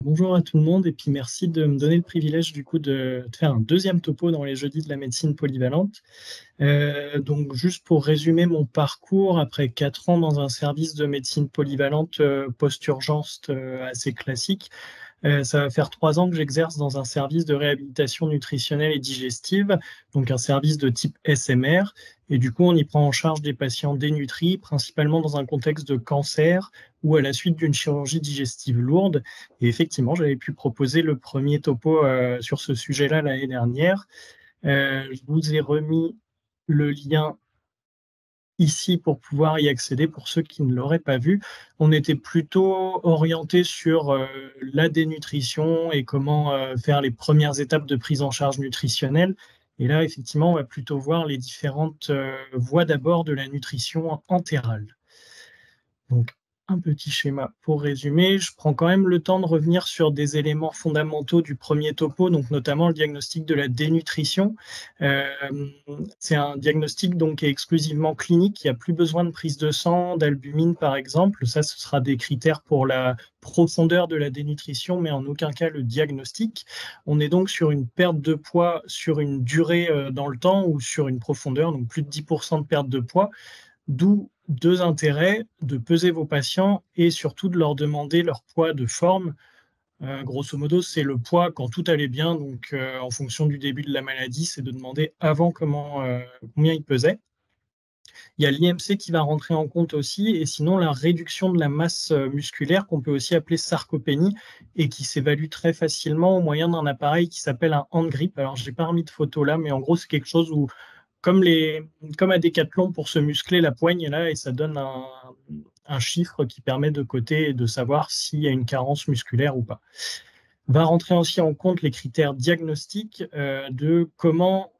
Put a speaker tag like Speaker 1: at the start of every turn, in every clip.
Speaker 1: Bonjour à tout le monde et puis merci de me donner le privilège du coup de faire un deuxième topo dans les jeudis de la médecine polyvalente. Donc juste pour résumer mon parcours, après 4 ans dans un service de médecine polyvalente post-urgence assez classique, ça va faire 3 ans que j'exerce dans un service de réhabilitation nutritionnelle et digestive, donc un service de type SMR. Et du coup, on y prend en charge des patients dénutris, principalement dans un contexte de cancer ou à la suite d'une chirurgie digestive lourde. Et effectivement, j'avais pu proposer le premier topo sur ce sujet-là l'année dernière. Je vous ai remis le lien ici pour pouvoir y accéder pour ceux qui ne l'auraient pas vu. On était plutôt orienté sur la dénutrition et comment faire les premières étapes de prise en charge nutritionnelle. Et là, effectivement, on va plutôt voir les différentes voies d'abord de la nutrition entérale. Donc, un petit schéma pour résumer. Je prends quand même le temps de revenir sur des éléments fondamentaux du premier topo, donc notamment le diagnostic de la dénutrition. Euh, c'est un diagnostic donc qui est exclusivement clinique. Il n'y a plus besoin de prise de sang, d'albumine par exemple. Ça, ce sera des critères pour la profondeur de la dénutrition, mais en aucun cas le diagnostic. On est donc sur une perte de poids sur une durée dans le temps ou sur une profondeur, donc plus de 10% de perte de poids. D'où deux intérêts, de peser vos patients et surtout de leur demander leur poids de forme. Grosso modo, c'est le poids quand tout allait bien, donc en fonction du début de la maladie, c'est de demander avant combien ils pesaient. Il y a l'IMC qui va rentrer en compte aussi, et sinon la réduction de la masse musculaire qu'on peut aussi appeler sarcopénie et qui s'évalue très facilement au moyen d'un appareil qui s'appelle un hand grip. Alors, je n'ai pas remis de photo là, mais en gros, c'est quelque chose où comme, comme à Decathlon pour se muscler la poigne là et ça donne un chiffre qui permet de coter et de savoir s'il y a une carence musculaire ou pas. Va rentrer aussi en compte les critères diagnostiques de comment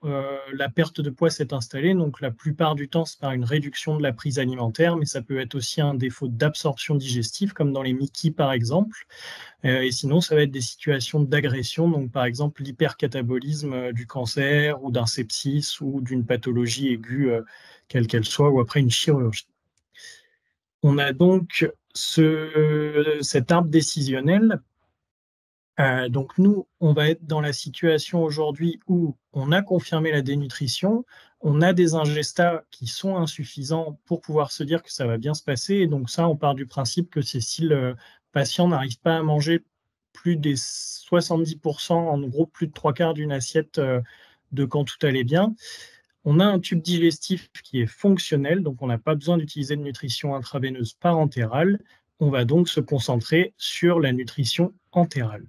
Speaker 1: la perte de poids s'est installée. Donc la plupart du temps, c'est par une réduction de la prise alimentaire, mais ça peut être aussi un défaut d'absorption digestive, comme dans les Mickey par exemple. Et sinon, ça va être des situations d'agression, donc par exemple l'hypercatabolisme du cancer ou d'un sepsis ou d'une pathologie aiguë, quelle qu'elle soit, ou après une chirurgie. On a donc cet arbre décisionnel. Donc nous, on va être dans la situation aujourd'hui où on a confirmé la dénutrition, on a des ingestats qui sont insuffisants pour pouvoir se dire que ça va bien se passer. Et donc ça, on part du principe que c'est si le patient n'arrive pas à manger plus des 70%, en gros plus de 3/4 d'une assiette de quand tout allait bien. On a un tube digestif qui est fonctionnel, donc on n'a pas besoin d'utiliser de nutrition intraveineuse parentérale. On va donc se concentrer sur la nutrition entérale.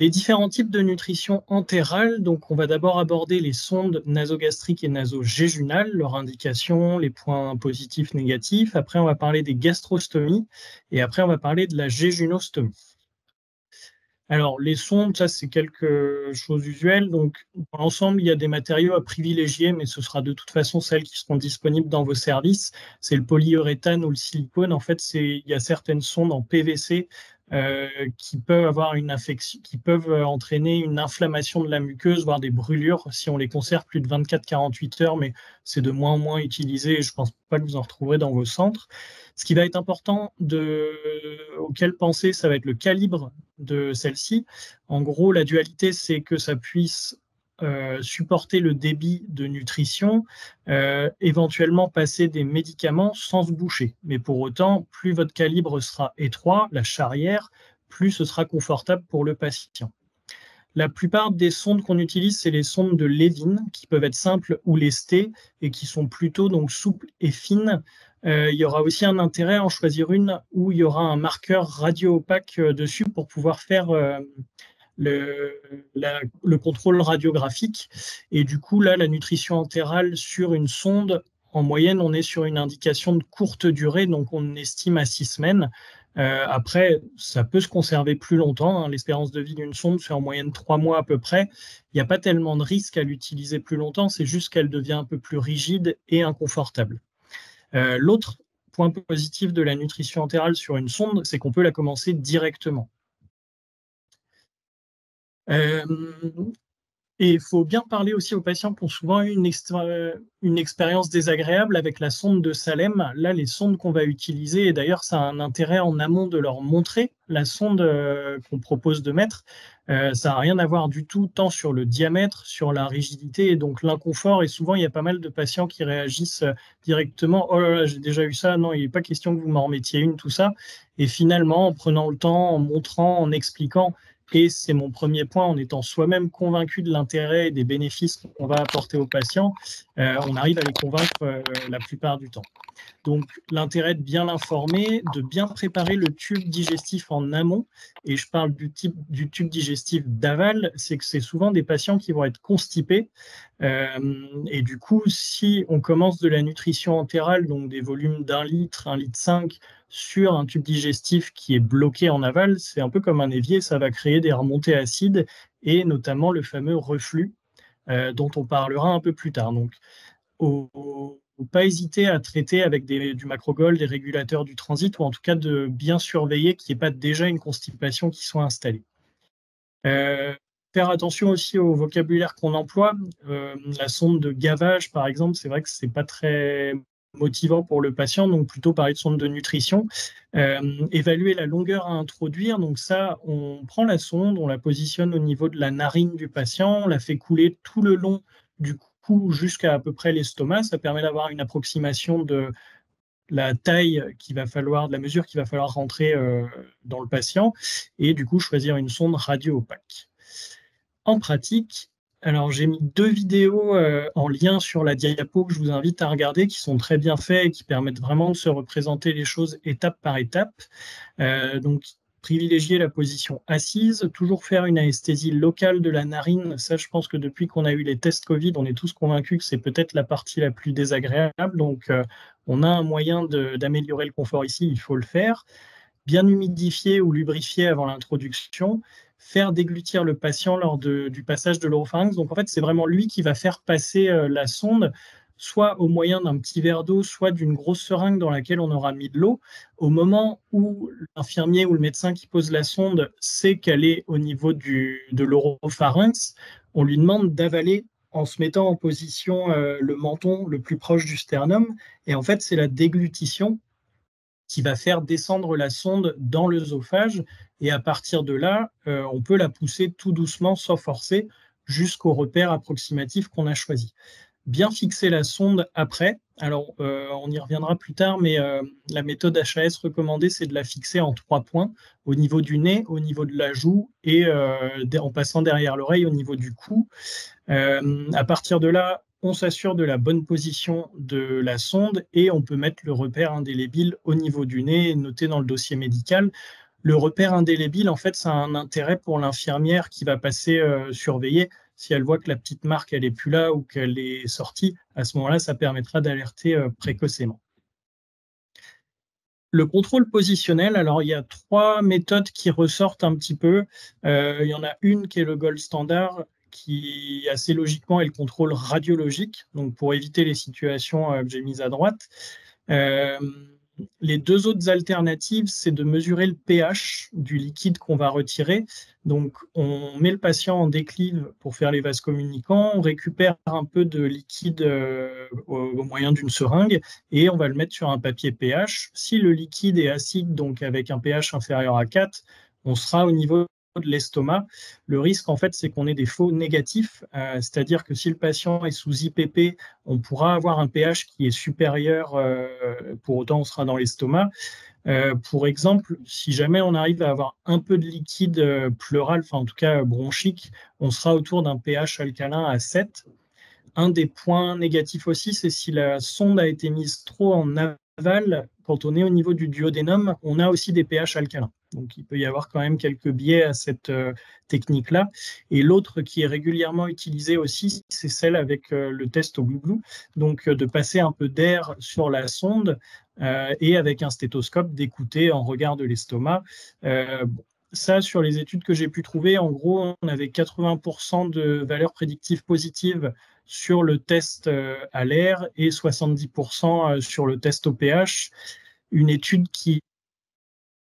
Speaker 1: Les différents types de nutrition entérale, donc on va d'abord aborder les sondes nasogastriques et nasogéjunales, leur indication, les points positifs, négatifs. Après, on va parler des gastrostomies et après, on va parler de la jéjunostomie. Alors, les sondes, ça, c'est quelque chose d'usuel. Donc, dans l'ensemble, il y a des matériaux à privilégier, mais ce sera de toute façon celles qui seront disponibles dans vos services. C'est le polyuréthane ou le silicone. En fait, il y a certaines sondes en PVC qui peuvent avoir une infection, qui peuvent entraîner une inflammation de la muqueuse, voire des brûlures si on les conserve plus de 24-48 heures, mais c'est de moins en moins utilisé et je ne pense pas que vous en retrouverez dans vos centres. Ce qui va être important auquel penser, ça va être le calibre de celle-ci. En gros, la dualité, c'est que ça puisse supporter le débit de nutrition, éventuellement passer des médicaments sans se boucher. Mais pour autant, plus votre calibre sera étroit, la charrière, plus ce sera confortable pour le patient. La plupart des sondes qu'on utilise, c'est les sondes de Levin, qui peuvent être simples ou lestées et qui sont plutôt donc souples et fines. Il y aura aussi un intérêt à en choisir une où il y aura un marqueur radio-opaque dessus pour pouvoir faire le, le contrôle radiographique. Et du coup, là, la nutrition entérale sur une sonde, en moyenne, on est sur une indication de courte durée, donc on estime à 6 semaines. Après, ça peut se conserver plus longtemps, hein. L'espérance de vie d'une sonde, c'est en moyenne 3 mois à peu près. Il n'y a pas tellement de risque à l'utiliser plus longtemps, c'est juste qu'elle devient un peu plus rigide et inconfortable. L'autre point positif de la nutrition entérale sur une sonde, c'est qu'on peut la commencer directement. Euh, Et il faut bien parler aussi aux patients qui ont souvent eu une expérience désagréable avec la sonde de Salem. Là, les sondes qu'on va utiliser, et d'ailleurs, ça a un intérêt en amont de leur montrer la sonde qu'on propose de mettre. Ça n'a rien à voir du tout, tant sur le diamètre, sur la rigidité et donc l'inconfort. Et souvent, il y a pas mal de patients qui réagissent directement. Oh là là, j'ai déjà eu ça. Non, il n'est pas question que vous m'en remettiez une, tout ça. Et finalement, en prenant le temps, en montrant, en expliquant, et c'est mon premier point, en étant soi-même convaincu de l'intérêt et des bénéfices qu'on va apporter aux patients, on arrive à les convaincre la plupart du temps. Donc, l'intérêt de bien l'informer, de bien préparer le tube digestif en amont, et je parle du tube digestif d'aval, c'est que c'est souvent des patients qui vont être constipés. Et du coup, si on commence de la nutrition entérale, donc des volumes d'1 litre, 1,5 litre, sur un tube digestif qui est bloqué en aval, c'est un peu comme un évier, ça va créer des remontées acides et notamment le fameux reflux dont on parlera un peu plus tard. Donc, pas hésiter à traiter avec du macrogol, des régulateurs du transit, ou en tout cas de bien surveiller qu'il n'y ait pas déjà une constipation qui soit installée. Euh, Faire attention aussi au vocabulaire qu'on emploie. La sonde de gavage, par exemple, c'est vrai que c'est pas très motivant pour le patient, donc plutôt parler de sonde de nutrition. Évaluer la longueur à introduire, donc ça, on prend la sonde, on la positionne au niveau de la narine du patient, on la fait couler tout le long du cou jusqu'à à peu près l'estomac. Ça permet d'avoir une approximation de la taille qu'il va falloir, de la mesure qu'il va falloir rentrer dans le patient, et du coup choisir une sonde radio-opaque. En pratique, alors j'ai mis 2 vidéos en lien sur la diapo que je vous invite à regarder, qui sont très bien faites et qui permettent vraiment de se représenter les choses étape par étape. Donc, privilégier la position assise, toujours faire une anesthésie locale de la narine. Ça, je pense que depuis qu'on a eu les tests Covid, on est tous convaincus que c'est peut-être la partie la plus désagréable. Donc, on a un moyen d'améliorer le confort ici, il faut le faire. Bien humidifier ou lubrifier avant l'introduction, faire déglutir le patient lors du passage de l'oropharynx. Donc en fait, c'est vraiment lui qui va faire passer la sonde, soit au moyen d'un petit verre d'eau, soit d'une grosse seringue dans laquelle on aura mis de l'eau. Au moment où l'infirmier ou le médecin qui pose la sonde sait qu'elle est au niveau de l'oropharynx, on lui demande d'avaler en se mettant en position le menton le plus proche du sternum. Et en fait, c'est la déglutition qui va faire descendre la sonde dans l'œsophage. Et à partir de là, on peut la pousser tout doucement, sans forcer, jusqu'au repère approximatif qu'on a choisi. Bien fixer la sonde après. Alors, on y reviendra plus tard, mais la méthode HAS recommandée, c'est de la fixer en 3 points, au niveau du nez, au niveau de la joue et en passant derrière l'oreille au niveau du cou. À partir de là, on s'assure de la bonne position de la sonde et on peut mettre le repère indélébile au niveau du nez, noté dans le dossier médical. Le repère indélébile, en fait, ça a un intérêt pour l'infirmière qui va passer surveiller. Si elle voit que la petite marque, elle est plus là ou qu'elle est sortie, à ce moment-là, ça permettra d'alerter précocement. Le contrôle positionnel, alors il y a 3 méthodes qui ressortent un petit peu. Il y en a une qui est le gold standard, qui assez logiquement est le contrôle radiologique, donc pour éviter les situations que j'ai mises à droite. Euh, les 2 autres alternatives, c'est de mesurer le pH du liquide qu'on va retirer. Donc, on met le patient en déclive pour faire les vases communicants, on récupère un peu de liquide au moyen d'une seringue et on va le mettre sur un papier pH. Si le liquide est acide, donc avec un pH inférieur à 4, on sera au niveau de l'estomac. Le risque, en fait, c'est qu'on ait des faux négatifs, c'est-à-dire que si le patient est sous IPP, on pourra avoir un pH qui est supérieur, pour autant on sera dans l'estomac. Pour exemple, si jamais on arrive à avoir un peu de liquide pleural, enfin en tout cas bronchique, on sera autour d'un pH alcalin à 7. Un des points négatifs aussi, c'est si la sonde a été mise trop en aval, quand on est au niveau du duodénum, on a aussi des pH alcalins. Donc il peut y avoir quand même quelques biais à cette technique-là. Et l'autre qui est régulièrement utilisée aussi, c'est celle avec le test au glouglou. Donc de passer un peu d'air sur la sonde et avec un stéthoscope d'écouter en regard de l'estomac. Ça, sur les études que j'ai pu trouver, en gros, on avait 80% de valeurs prédictives positives sur le test à l'air et 70% sur le test au pH. Une étude qui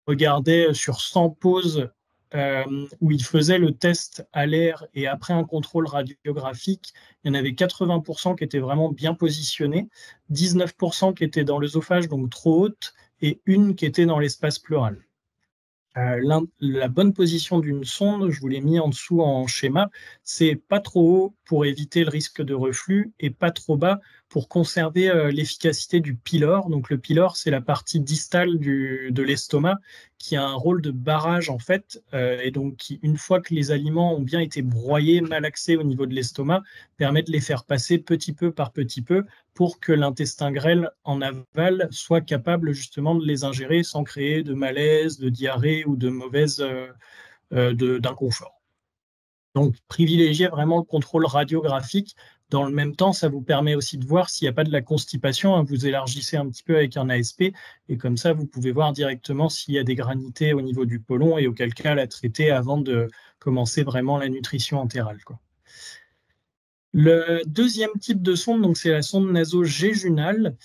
Speaker 1: regardait sur 100 pauses où ils faisaient le test à l'air et après un contrôle radiographique, il y en avait 80% qui étaient vraiment bien positionnés, 19% qui étaient dans l'œsophage, donc trop haute, et une qui était dans l'espace pleural. La bonne position d'une sonde, je vous l'ai mis en dessous en schéma, c'est pas trop haut pour éviter le risque de reflux et pas trop bas pour conserver l'efficacité du pylore. Donc le pylore, c'est la partie distale de l'estomac qui a un rôle de barrage en fait, et donc qui, une fois que les aliments ont bien été broyés, malaxés au niveau de l'estomac, permet de les faire passer petit peu par petit peu pour que l'intestin grêle en aval soit capable justement de les ingérer sans créer de malaise, de diarrhée ou de d'inconfort. Donc, privilégiez vraiment le contrôle radiographique. Dans le même temps, ça vous permet aussi de voir s'il n'y a pas de la constipation. Vous élargissez un petit peu avec un ASP et comme ça, vous pouvez voir directement s'il y a des granités au niveau du côlon et auquel cas la traiter avant de commencer vraiment la nutrition entérale, quoi. Le deuxième type de sonde, donc c'est la sonde nasogéjunale.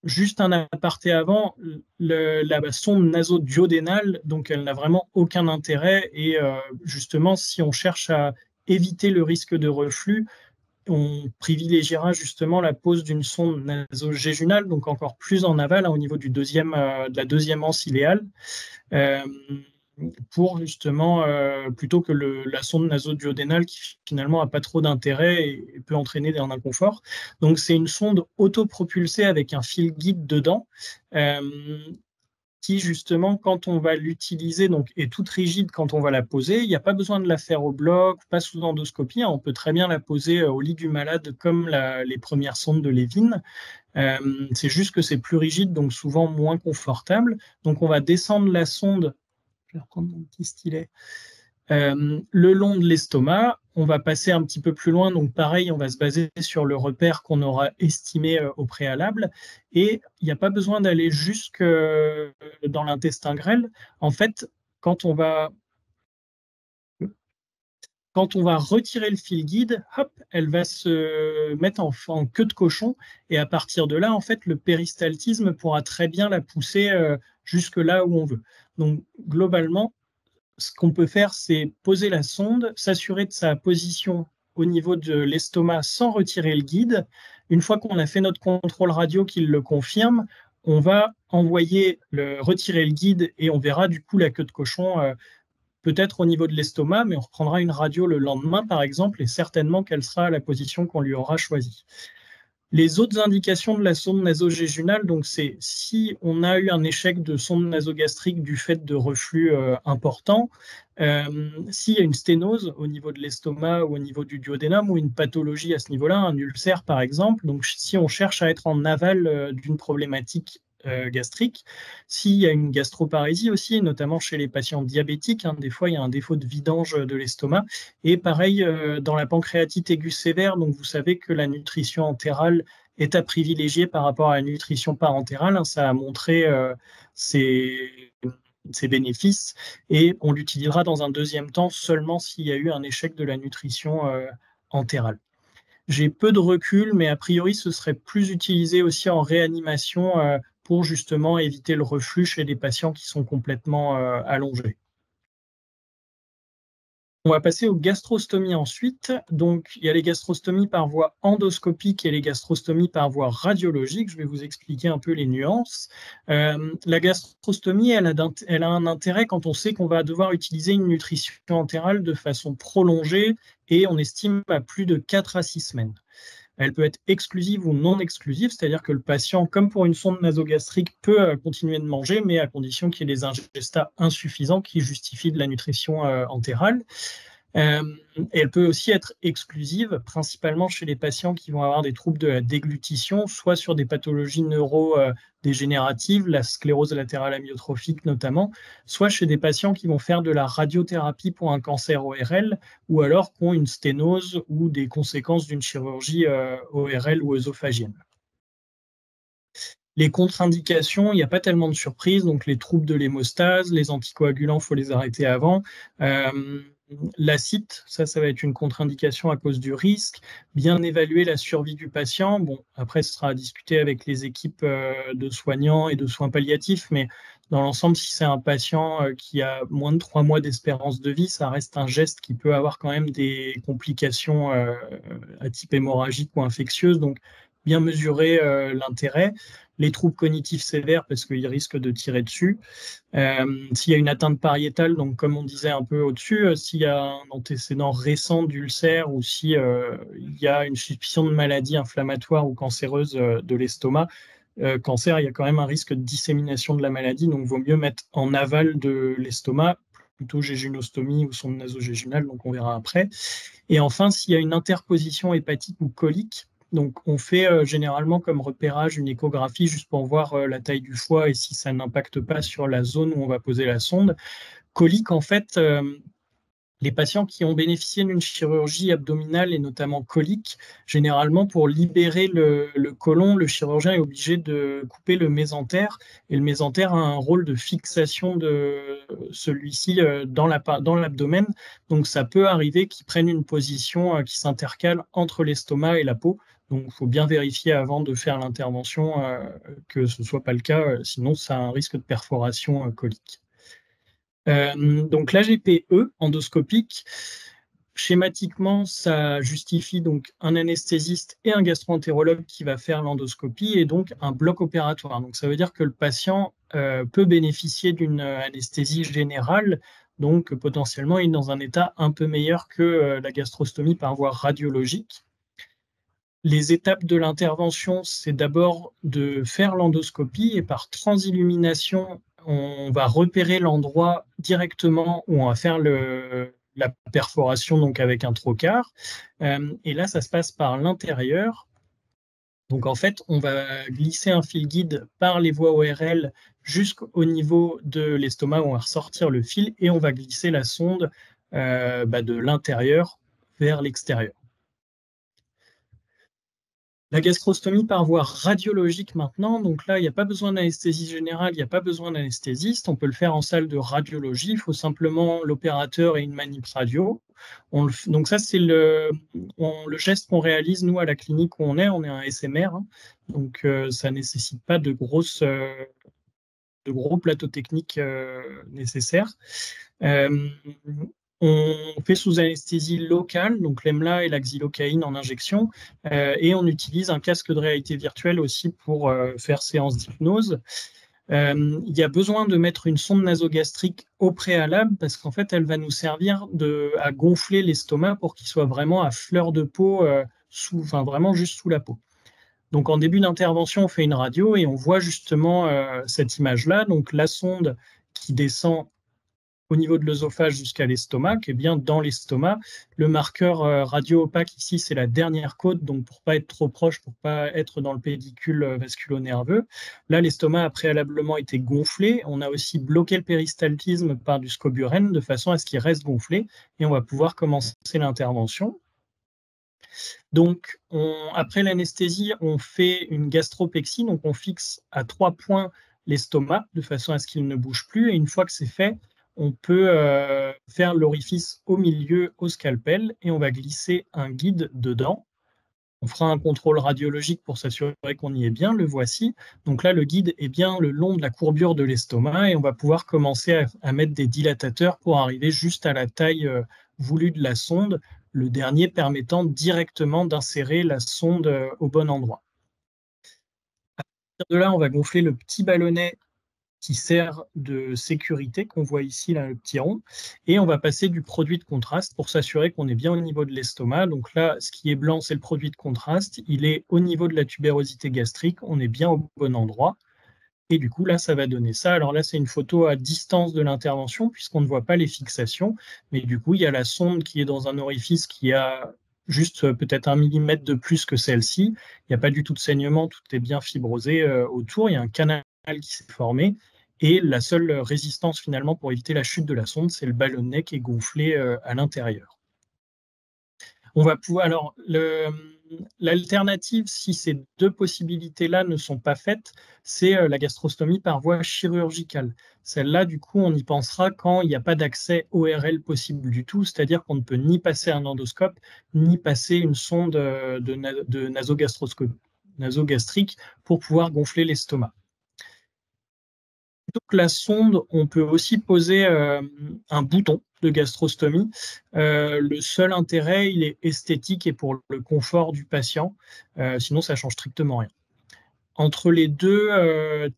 Speaker 1: Juste un aparté avant, la sonde nasoduodénale, donc elle n'a vraiment aucun intérêt et justement, si on cherche à éviter le risque de reflux, on privilégiera justement la pose d'une sonde nasogéjunale, donc encore plus en aval, au niveau de la deuxième anse iléale. Euh, pour justement, plutôt que la sonde nasoduodénale qui finalement n'a pas trop d'intérêt et peut entraîner un inconfort. Donc c'est une sonde autopropulsée avec un fil guide dedans, qui justement, quand on va l'utiliser, donc est toute rigide quand on va la poser. Il n'y a pas besoin de la faire au bloc, pas sous endoscopie. On peut très bien la poser au lit du malade comme les premières sondes de Levin. C'est juste que c'est plus rigide, donc souvent moins confortable. Donc on va descendre la sonde. Je vais reprendre mon petit stylet. Le long de l'estomac, on va passer un petit peu plus loin. Donc pareil, on va se baser sur le repère qu'on aura estimé au préalable. Et il n'y a pas besoin d'aller jusque dans l'intestin grêle. En fait, quand on va retirer le fil guide, hop, elle va se mettre en queue de cochon. Et à partir de là, en fait, le péristaltisme pourra très bien la pousser jusque là où on veut. Donc globalement, ce qu'on peut faire, c'est poser la sonde, s'assurer de sa position au niveau de l'estomac sans retirer le guide. Une fois qu'on a fait notre contrôle radio qui le confirme, on va retirer le guide et on verra du coup la queue de cochon peut-être au niveau de l'estomac, mais on reprendra une radio le lendemain par exemple et certainement qu'elle sera à la position qu'on lui aura choisie. Les autres indications de la sonde nasogéjunale, donc c'est si on a eu un échec de sonde nasogastrique du fait de reflux important, s'il y a une sténose au niveau de l'estomac ou au niveau du duodénum ou une pathologie à ce niveau-là, un ulcère par exemple, donc si on cherche à être en aval d'une problématique gastrique, s'il y a une gastroparésie aussi, notamment chez les patients diabétiques, des fois il y a un défaut de vidange de l'estomac, et pareil dans la pancréatite aiguë sévère, donc vous savez que la nutrition entérale est à privilégier par rapport à la nutrition parentérale, ça a montré ses bénéfices, et on l'utilisera dans un deuxième temps seulement s'il y a eu un échec de la nutrition entérale. J'ai peu de recul, mais a priori, ce serait plus utilisé aussi en réanimation pour justement éviter le reflux chez des patients qui sont complètement allongés. On va passer aux gastrostomies ensuite. Donc, il y a les gastrostomies par voie endoscopique et les gastrostomies par voie radiologique. Je vais vous expliquer un peu les nuances. La gastrostomie, elle a un intérêt quand on sait qu'on va devoir utiliser une nutrition entérale de façon prolongée et on estime à plus de 4 à 6 semaines. Elle peut être exclusive ou non exclusive, c'est-à-dire que le patient, comme pour une sonde nasogastrique, peut continuer de manger, mais à condition qu'il y ait des ingestats insuffisants qui justifient de la nutrition entérale. Et elle peut aussi être exclusive, principalement chez les patients qui vont avoir des troubles de la déglutition, soit sur des pathologies neurodégénératives, la sclérose latérale amyotrophique notamment, soit chez des patients qui vont faire de la radiothérapie pour un cancer ORL, ou alors qui ont une sténose ou des conséquences d'une chirurgie ORL ou œsophagienne. Les contre-indications, il n'y a pas tellement de surprises, donc les troubles de l'hémostase, les anticoagulants, il faut les arrêter avant. L'acide, ça va être une contre-indication à cause du risque. Bien évaluer la survie du patient. Bon, après, ce sera à discuter avec les équipes de soignants et de soins palliatifs, mais dans l'ensemble, si c'est un patient qui a moins de 3 mois d'espérance de vie, ça reste un geste qui peut avoir quand même des complications à type hémorragique ou infectieuse. Donc, bien mesurer l'intérêt. Les troubles cognitifs sévères, parce qu'ils risquent de tirer dessus. S'il y a une atteinte pariétale, donc comme on disait un peu au-dessus, s'il y a un antécédent récent d'ulcère ou si il y a une suspicion de maladie inflammatoire ou cancéreuse de l'estomac, cancer, il y a quand même un risque de dissémination de la maladie, donc il vaut mieux mettre en aval de l'estomac, plutôt jéjunostomie ou sonde nasogéginale, donc on verra après. Et enfin, s'il y a une interposition hépatique ou colique, donc on fait généralement comme repérage une échographie juste pour voir la taille du foie et si ça n'impacte pas sur la zone où on va poser la sonde. Colique, en fait, les patients qui ont bénéficié d'une chirurgie abdominale et notamment colique, généralement pour libérer le côlon, le chirurgien est obligé de couper le mésentère et le mésentère a un rôle de fixation de celui-ci dans l'abdomen. Donc ça peut arriver qu'ils prennent une position qui s'intercale entre l'estomac et la peau. Donc il faut bien vérifier avant de faire l'intervention que ce ne soit pas le cas, sinon ça a un risque de perforation colique. Donc l'AGPE endoscopique, schématiquement, ça justifie donc un anesthésiste et un gastro-entérologue qui va faire l'endoscopie et donc un bloc opératoire. Donc ça veut dire que le patient peut bénéficier d'une anesthésie générale, donc potentiellement il est dans un état un peu meilleur que la gastrostomie par voie radiologique. Les étapes de l'intervention, c'est d'abord de faire l'endoscopie et par transillumination, on va repérer l'endroit directement où on va faire la perforation donc avec un trocar. Et là, ça se passe par l'intérieur. Donc en fait, on va glisser un fil guide par les voies ORL jusqu'au niveau de l'estomac où on va ressortir le fil et on va glisser la sonde de l'intérieur vers l'extérieur. La gastrostomie par voie radiologique maintenant, donc là, il n'y a pas besoin d'anesthésie générale, il n'y a pas besoin d'anesthésiste, on peut le faire en salle de radiologie, il faut simplement l'opérateur et une manip radio. Donc ça, c'est le geste qu'on réalise, nous, à la clinique où on est un SMR, hein, donc ça ne nécessite pas de gros plateaux techniques nécessaires. On fait sous anesthésie locale, donc l'EMLA et la xylocaïne en injection, et on utilise un casque de réalité virtuelle aussi pour faire séance d'hypnose. Il y a besoin de mettre une sonde nasogastrique au préalable parce qu'en fait, elle va nous servir à gonfler l'estomac pour qu'il soit vraiment à fleur de peau, vraiment juste sous la peau. Donc en début d'intervention, on fait une radio et on voit justement cette image-là, donc la sonde qui descend au niveau de l'œsophage jusqu'à l'estomac, qui est bien dans l'estomac. Le marqueur radio-opaque ici, c'est la dernière côte, donc pour ne pas être trop proche, pour ne pas être dans le pédicule vasculo-nerveux. Là, l'estomac a préalablement été gonflé. On a aussi bloqué le péristaltisme par du scoburène de façon à ce qu'il reste gonflé et on va pouvoir commencer l'intervention. Donc, après l'anesthésie, on fait une gastropexie, donc on fixe à 3 points l'estomac de façon à ce qu'il ne bouge plus. Et une fois que c'est fait, on peut faire l'orifice au milieu au scalpel et on va glisser un guide dedans. On fera un contrôle radiologique pour s'assurer qu'on y est bien, le voici. Donc là, le guide est bien le long de la courbure de l'estomac et on va pouvoir commencer à mettre des dilatateurs pour arriver juste à la taille voulue de la sonde, le dernier permettant directement d'insérer la sonde au bon endroit. À partir de là, on va gonfler le petit ballonnet qui sert de sécurité, qu'on voit ici, là, le petit rond. Et on va passer du produit de contraste pour s'assurer qu'on est bien au niveau de l'estomac. Donc là, ce qui est blanc, c'est le produit de contraste. Il est au niveau de la tubérosité gastrique. On est bien au bon endroit. Et du coup, là, ça va donner ça. Alors là, c'est une photo à distance de l'intervention, puisqu'on ne voit pas les fixations. Mais du coup, il y a la sonde qui est dans un orifice qui a juste peut-être 1 millimètre de plus que celle-ci. Il n'y a pas du tout de saignement, tout est bien fibrosé autour. Il y a un canal qui s'est formé. Et la seule résistance finalement pour éviter la chute de la sonde, c'est le ballonnet qui est gonflé à l'intérieur. On va pouvoir, alors, l'alternative, si ces deux possibilités-là ne sont pas faites, c'est la gastrostomie par voie chirurgicale. Celle-là, du coup, on y pensera quand il n'y a pas d'accès ORL possible du tout, c'est-à-dire qu'on ne peut ni passer un endoscope, ni passer une sonde de nasogastrique pour pouvoir gonfler l'estomac. Donc la sonde, on peut aussi poser un bouton de gastrostomie. Le seul intérêt, il est esthétique et pour le confort du patient. Sinon, ça change strictement rien. Entre les deux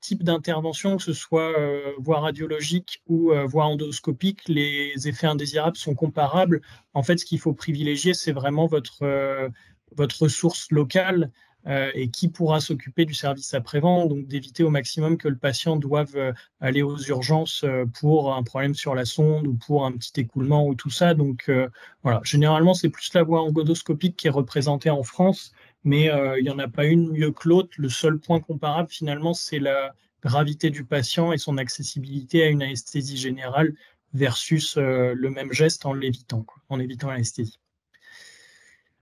Speaker 1: types d'interventions, que ce soit voie radiologique ou voie endoscopique, les effets indésirables sont comparables. En fait, ce qu'il faut privilégier, c'est vraiment votre ressource locale et qui pourra s'occuper du service après-vente, donc d'éviter au maximum que le patient doive aller aux urgences pour un problème sur la sonde ou pour un petit écoulement ou tout ça. Donc voilà, généralement, c'est plus la voie endoscopique qui est représentée en France, mais il n'y en a pas une mieux que l'autre. Le seul point comparable, finalement, c'est la gravité du patient et son accessibilité à une anesthésie générale versus le même geste en l'évitant, quoi, en évitant l'anesthésie.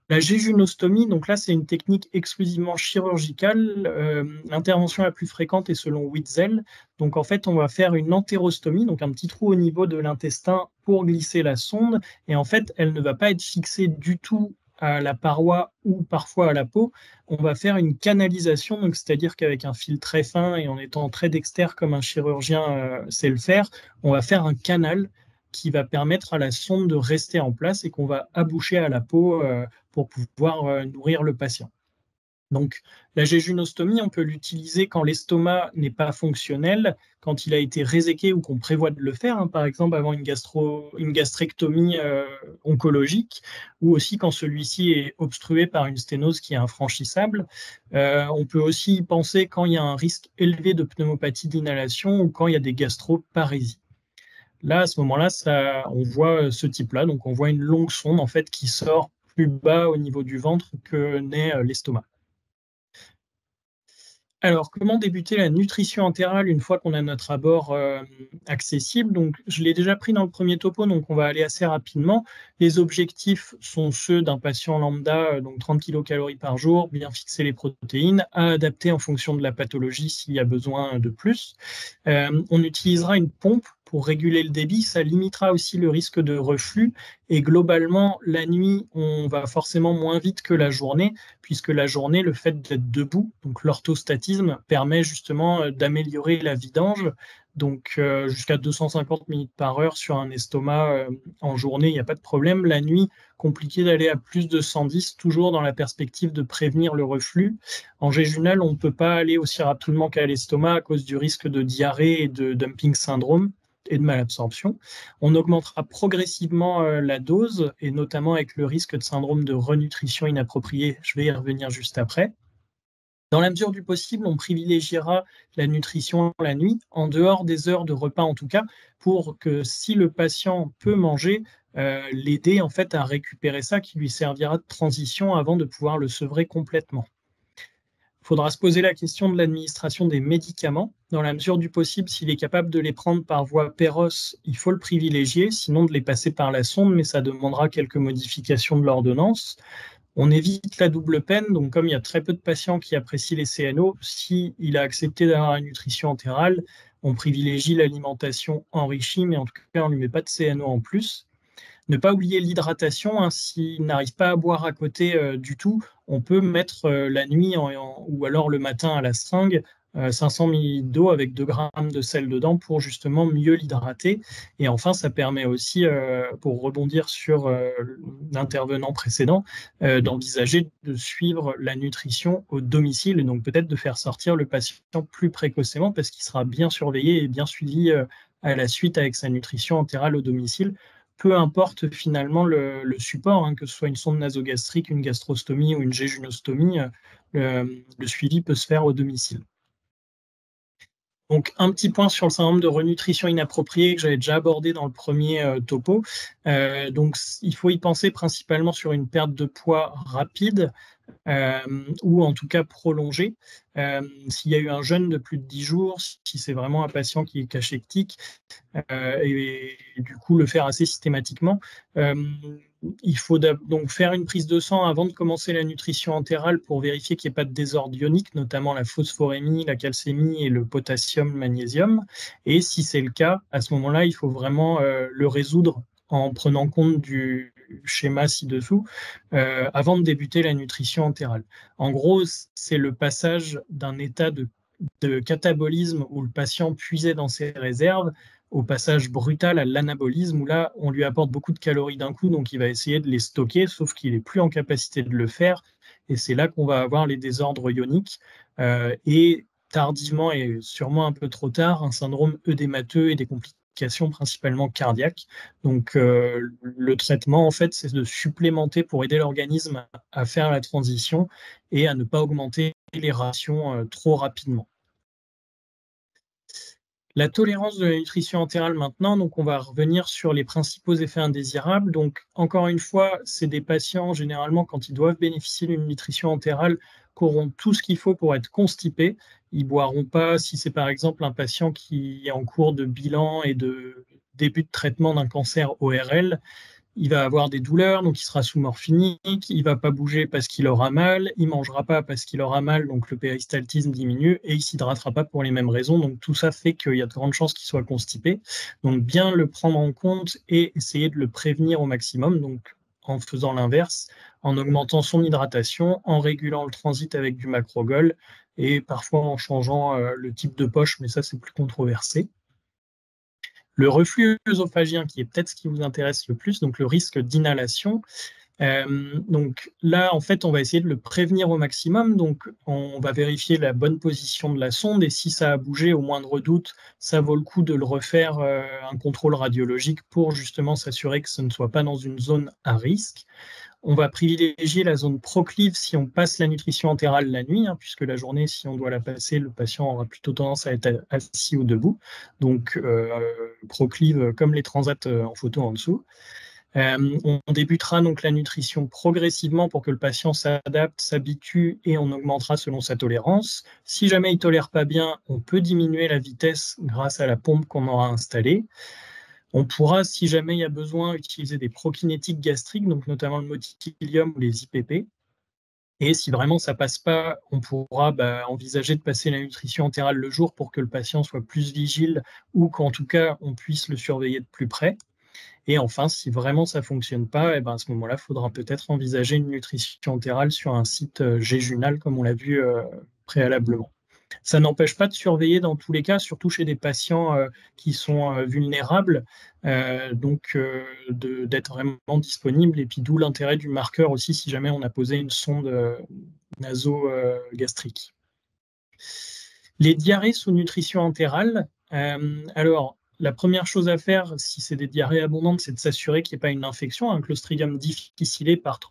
Speaker 1: La jéjunostomie, donc là, c'est une technique exclusivement chirurgicale. L'intervention la plus fréquente est selon Witzel. Donc en fait, on va faire une entérostomie, donc un petit trou au niveau de l'intestin pour glisser la sonde. Et en fait, elle ne va pas être fixée du tout à la paroi ou parfois à la peau. On va faire une canalisation, donc c'est-à-dire qu'avec un fil très fin et en étant très dextère comme un chirurgien sait le faire, on va faire un canal qui va permettre à la sonde de rester en place et qu'on va aboucher à la peau pour pouvoir nourrir le patient. Donc, la jéjunostomie, on peut l'utiliser quand l'estomac n'est pas fonctionnel, quand il a été réséqué ou qu'on prévoit de le faire, hein, par exemple avant une gastrectomie oncologique, ou aussi quand celui-ci est obstrué par une sténose qui est infranchissable. On peut aussi y penser quand il y a un risque élevé de pneumopathie d'inhalation ou quand il y a des gastroparésies. Là, à ce moment-là, on voit ce type-là. Donc, on voit une longue sonde en fait qui sort plus bas au niveau du ventre que n'est l'estomac. Alors, comment débuter la nutrition entérale une fois qu'on a notre abord accessible? Donc, je l'ai déjà pris dans le premier topo, donc on va aller assez rapidement. Les objectifs sont ceux d'un patient lambda, donc 30 kilocalories par jour, bien fixer les protéines, à adapter en fonction de la pathologie s'il y a besoin de plus. On utilisera une pompe pour réguler le débit, ça limitera aussi le risque de reflux. Et globalement, la nuit, on va forcément moins vite que la journée, puisque la journée, le fait d'être debout, donc l'orthostatisme, permet justement d'améliorer la vidange. Donc jusqu'à 250 minutes par heure sur un estomac en journée, il n'y a pas de problème. La nuit, compliqué d'aller à plus de 110, toujours dans la perspective de prévenir le reflux. En jéjunal, on ne peut pas aller aussi rapidement qu'à l'estomac à cause du risque de diarrhée et de dumping syndrome et de malabsorption. On augmentera progressivement la dose, et notamment avec le risque de syndrome de renutrition inappropriée. Je vais y revenir juste après. Dans la mesure du possible, on privilégiera la nutrition la nuit, en dehors des heures de repas en tout cas, pour que si le patient peut manger, l'aider en fait à récupérer ça qui lui servira de transition avant de pouvoir le sevrer complètement. Il faudra se poser la question de l'administration des médicaments. Dans la mesure du possible, s'il est capable de les prendre par voie péros, il faut le privilégier, sinon de les passer par la sonde, mais ça demandera quelques modifications de l'ordonnance. On évite la double peine, donc comme il y a très peu de patients qui apprécient les CNO, s'il a accepté d'avoir une nutrition entérale, on privilégie l'alimentation enrichie, mais en tout cas, on ne lui met pas de CNO en plus. Ne pas oublier l'hydratation, hein, s'il n'arrive pas à boire à côté du tout, on peut mettre la nuit ou alors le matin à la seringue 500 ml d'eau avec 2 grammes de sel dedans pour justement mieux l'hydrater. Et enfin, ça permet aussi, pour rebondir sur l'intervenant précédent, d'envisager de suivre la nutrition au domicile et donc peut-être de faire sortir le patient plus précocement parce qu'il sera bien surveillé et bien suivi à la suite avec sa nutrition entérale au domicile, peu importe finalement le support, hein, que ce soit une sonde nasogastrique, une gastrostomie ou une jéjunostomie, le suivi peut se faire au domicile. Donc, un petit point sur le syndrome de renutrition inappropriée que j'avais déjà abordé dans le premier topo. Donc, il faut y penser principalement sur une perte de poids rapide euh, ou en tout cas prolongée. S'il y a eu un jeûne de plus de 10 jours, si c'est vraiment un patient qui est cachectique, et du coup le faire assez systématiquement. Euh, il faut donc faire une prise de sang avant de commencer la nutrition entérale pour vérifier qu'il n'y ait pas de désordre ionique, notamment la phosphorémie, la calcémie et le potassium-magnésium. Et si c'est le cas, à ce moment-là, il faut vraiment le résoudre en prenant compte du schéma ci-dessous avant de débuter la nutrition entérale. En gros, c'est le passage d'un état de catabolisme où le patient puisait dans ses réserves au passage brutal à l'anabolisme où là, on lui apporte beaucoup de calories d'un coup, donc il va essayer de les stocker, sauf qu'il n'est plus en capacité de le faire. Et c'est là qu'on va avoir les désordres ioniques et tardivement et sûrement un peu trop tard, un syndrome œdémateux et des complications principalement cardiaques. Donc le traitement, en fait, c'est de supplémenter pour aider l'organisme à faire la transition et à ne pas augmenter les rations trop rapidement. La tolérance de la nutrition entérale maintenant, donc on va revenir sur les principaux effets indésirables. Donc encore une fois, c'est des patients généralement quand ils doivent bénéficier d'une nutrition entérale qui auront tout ce qu'il faut pour être constipés. Ils boiront pas si c'est par exemple un patient qui est en cours de bilan et de début de traitement d'un cancer ORL. Il va avoir des douleurs, donc il sera sous morphinique, il va pas bouger parce qu'il aura mal, il mangera pas parce qu'il aura mal, donc le péristaltisme diminue, et il s'hydratera pas pour les mêmes raisons. Donc tout ça fait qu'il y a de grandes chances qu'il soit constipé. Donc bien le prendre en compte et essayer de le prévenir au maximum, donc en faisant l'inverse, en augmentant son hydratation, en régulant le transit avec du macrogol, et parfois en changeant le type de poche, mais ça c'est plus controversé. Le reflux œsophagien, qui est peut-être ce qui vous intéresse le plus, donc le risque d'inhalation. Donc là, en fait, on va essayer de le prévenir au maximum. Donc, on va vérifier la bonne position de la sonde et si ça a bougé au moindre doute, ça vaut le coup de le refaire un contrôle radiologique pour justement s'assurer que ce ne soit pas dans une zone à risque. On va privilégier la zone proclive si on passe la nutrition entérale la nuit, hein, puisque la journée, si on doit la passer, le patient aura plutôt tendance à être assis ou debout. Donc, proclive comme les transats en photo en dessous. On débutera donc la nutrition progressivement pour que le patient s'adapte, s'habitue et on augmentera selon sa tolérance. Si jamais il ne tolère pas bien, on peut diminuer la vitesse grâce à la pompe qu'on aura installée. On pourra, si jamais il y a besoin, utiliser des prokinétiques gastriques, donc notamment le moticilium ou les IPP. Et si vraiment ça passe pas, on pourra envisager de passer la nutrition entérale le jour pour que le patient soit plus vigile ou qu'en tout cas on puisse le surveiller de plus près. Et enfin, si vraiment ça ne fonctionne pas, à ce moment-là, il faudra peut-être envisager une nutrition entérale sur un site jéjunal, comme on l'a vu préalablement. Ça n'empêche pas de surveiller dans tous les cas, surtout chez des patients qui sont vulnérables, donc d'être vraiment disponible. Et puis d'où l'intérêt du marqueur aussi si jamais on a posé une sonde naso-gastrique. Les diarrhées sous nutrition entérale. Alors, la première chose à faire, si c'est des diarrhées abondantes, c'est de s'assurer qu'il n'y ait pas une infection. Un Clostridium difficile,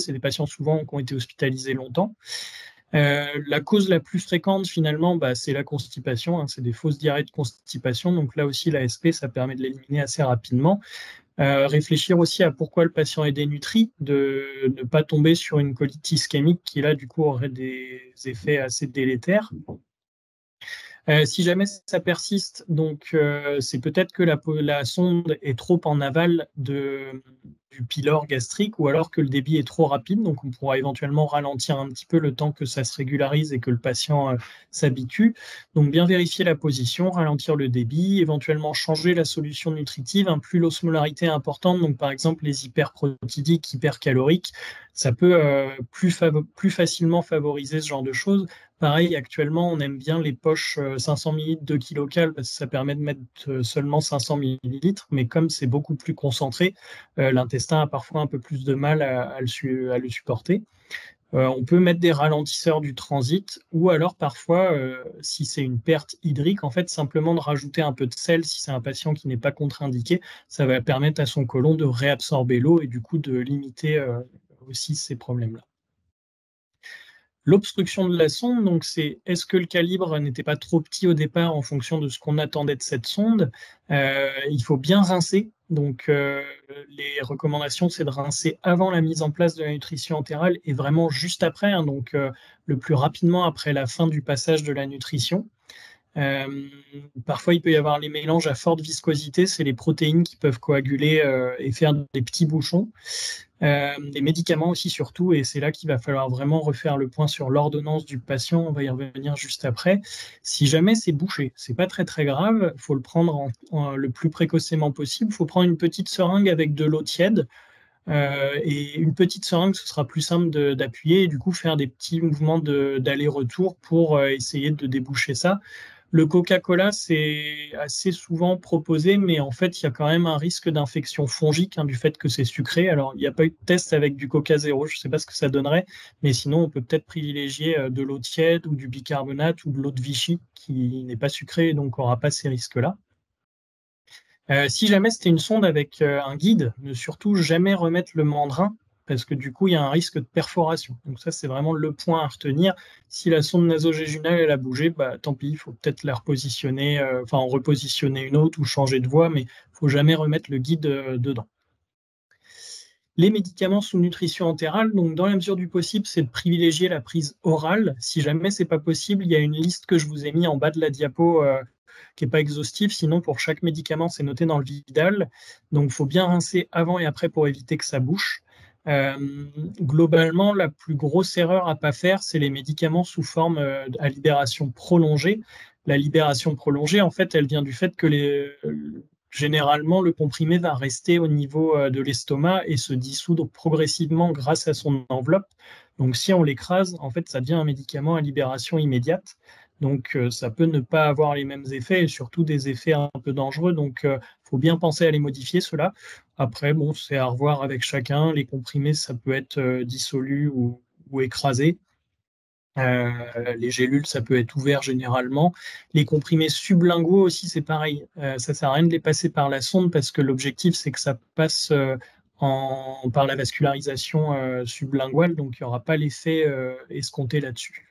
Speaker 1: c'est des patients souvent qui ont été hospitalisés longtemps. La cause la plus fréquente, finalement, c'est la constipation. Hein, c'est des fausses diarrhées de constipation. Donc là aussi, l'ASP, ça permet de l'éliminer assez rapidement. Réfléchir aussi à pourquoi le patient est dénutri, de ne pas tomber sur une colite ischémique qui, là, du coup, aurait des effets assez délétères. Si jamais ça persiste, donc c'est peut-être que la sonde est trop en aval du pylore gastrique ou alors que le débit est trop rapide, donc on pourra éventuellement ralentir un petit peu le temps que ça se régularise et que le patient s'habitue. Donc bien vérifier la position, ralentir le débit, éventuellement changer la solution nutritive. Hein, plus l'osmolarité est importante, donc par exemple les hyperprotidiques, hypercaloriques, ça peut plus facilement favoriser ce genre de choses. Pareil, actuellement, on aime bien les poches 500 ml de kilocal parce que ça permet de mettre seulement 500 ml, mais comme c'est beaucoup plus concentré, l'intestin a parfois un peu plus de mal à le supporter. On peut mettre des ralentisseurs du transit ou alors parfois, si c'est une perte hydrique, en fait, simplement de rajouter un peu de sel si c'est un patient qui n'est pas contre-indiqué, ça va permettre à son côlon de réabsorber l'eau et du coup de limiter aussi ces problèmes-là. L'obstruction de la sonde, donc c'est est-ce que le calibre n'était pas trop petit au départ en fonction de ce qu'on attendait de cette sonde. Il faut bien rincer. Donc les recommandations, c'est de rincer avant la mise en place de la nutrition entérale et vraiment juste après, hein, donc le plus rapidement après la fin du passage de la nutrition. Parfois, il peut y avoir les mélanges à forte viscosité, c'est les protéines qui peuvent coaguler et faire des petits bouchons. Les médicaments aussi surtout, et c'est là qu'il va falloir vraiment refaire le point sur l'ordonnance du patient, on va y revenir juste après. Si jamais c'est bouché, c'est pas très très grave, il faut le prendre le plus précocement possible, il faut prendre une petite seringue avec de l'eau tiède, Et une petite seringue, ce sera plus simple d'appuyer et du coup faire des petits mouvements d'aller-retour pour essayer de déboucher ça. Le Coca-Cola, c'est assez souvent proposé, mais en fait, il y a quand même un risque d'infection fongique du fait que c'est sucré. Alors, il n'y a pas eu de test avec du Coca zéro, je ne sais pas ce que ça donnerait, mais sinon, on peut peut-être privilégier de l'eau tiède ou du bicarbonate ou de l'eau de Vichy qui n'est pas sucrée et donc n'aura pas ces risques-là. Si jamais c'était une sonde avec un guide, ne surtout jamais remettre le mandrin parce que du coup, il y a un risque de perforation. Donc ça, c'est vraiment le point à retenir. Si la sonde nasogéginale elle a bougé, bah, tant pis, il faut peut-être la repositionner, enfin en repositionner une autre ou changer de voie, mais il ne faut jamais remettre le guide dedans. Les médicaments sous nutrition entérale, donc dans la mesure du possible, c'est de privilégier la prise orale. Si jamais c'est pas possible, il y a une liste que je vous ai mis en bas de la diapo qui n'est pas exhaustive. Sinon, pour chaque médicament, c'est noté dans le Vidal. Donc, il faut bien rincer avant et après pour éviter que ça bouche. Globalement, la plus grosse erreur à ne pas faire, c'est les médicaments sous forme à libération prolongée. La libération prolongée, en fait, elle vient du fait que généralement, le comprimé va rester au niveau de l'estomac et se dissoudre progressivement grâce à son enveloppe. Donc, si on l'écrase, en fait, ça devient un médicament à libération immédiate. Donc, ça peut ne pas avoir les mêmes effets et surtout des effets un peu dangereux. Donc, il faut bien penser à les modifier, cela. Après, bon, c'est à revoir avec chacun. Les comprimés, ça peut être dissolu ou écrasé. Les gélules, ça peut être ouvert généralement. Les comprimés sublinguaux aussi, c'est pareil. Ça sert à rien de les passer par la sonde parce que l'objectif, c'est que ça passe par la vascularisation sublinguale, donc il n'y aura pas l'effet escompté là-dessus.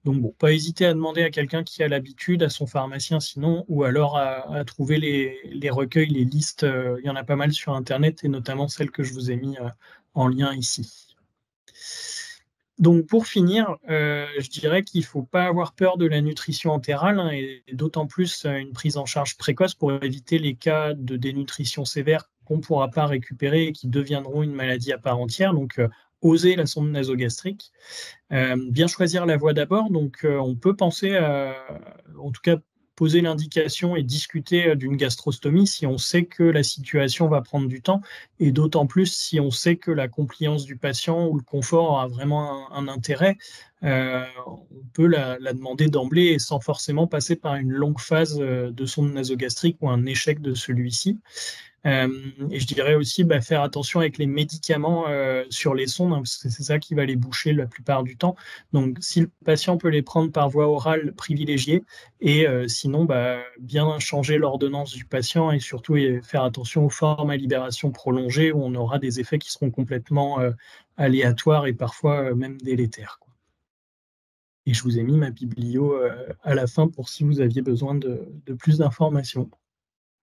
Speaker 1: Donc bon, pas hésiter à demander à quelqu'un qui a l'habitude, à son pharmacien sinon, ou alors à trouver les recueils, les listes. Il y en a pas mal sur Internet et notamment celle que je vous ai mis en lien ici. Donc pour finir, je dirais qu'il ne faut pas avoir peur de la nutrition entérale et d'autant plus une prise en charge précoce pour éviter les cas de dénutrition sévère qu'on ne pourra pas récupérer et qui deviendront une maladie à part entière. Donc oser la sonde nasogastrique. Bien choisir la voie d'abord, donc on peut penser à, en tout cas, poser l'indication et discuter d'une gastrostomie si on sait que la situation va prendre du temps, et d'autant plus si on sait que la compliance du patient ou le confort a vraiment un intérêt, on peut la demander d'emblée et sans forcément passer par une longue phase de sonde nasogastrique ou un échec de celui-ci. Et je dirais aussi faire attention avec les médicaments sur les sondes, parce que c'est ça qui va les boucher la plupart du temps. Donc, si le patient peut les prendre par voie orale, privilégiée, et sinon, bien changer l'ordonnance du patient et surtout faire attention aux formes à libération prolongée où on aura des effets qui seront complètement aléatoires et parfois même délétères, quoi. Et je vous ai mis ma biblio à la fin pour si vous aviez besoin de plus d'informations.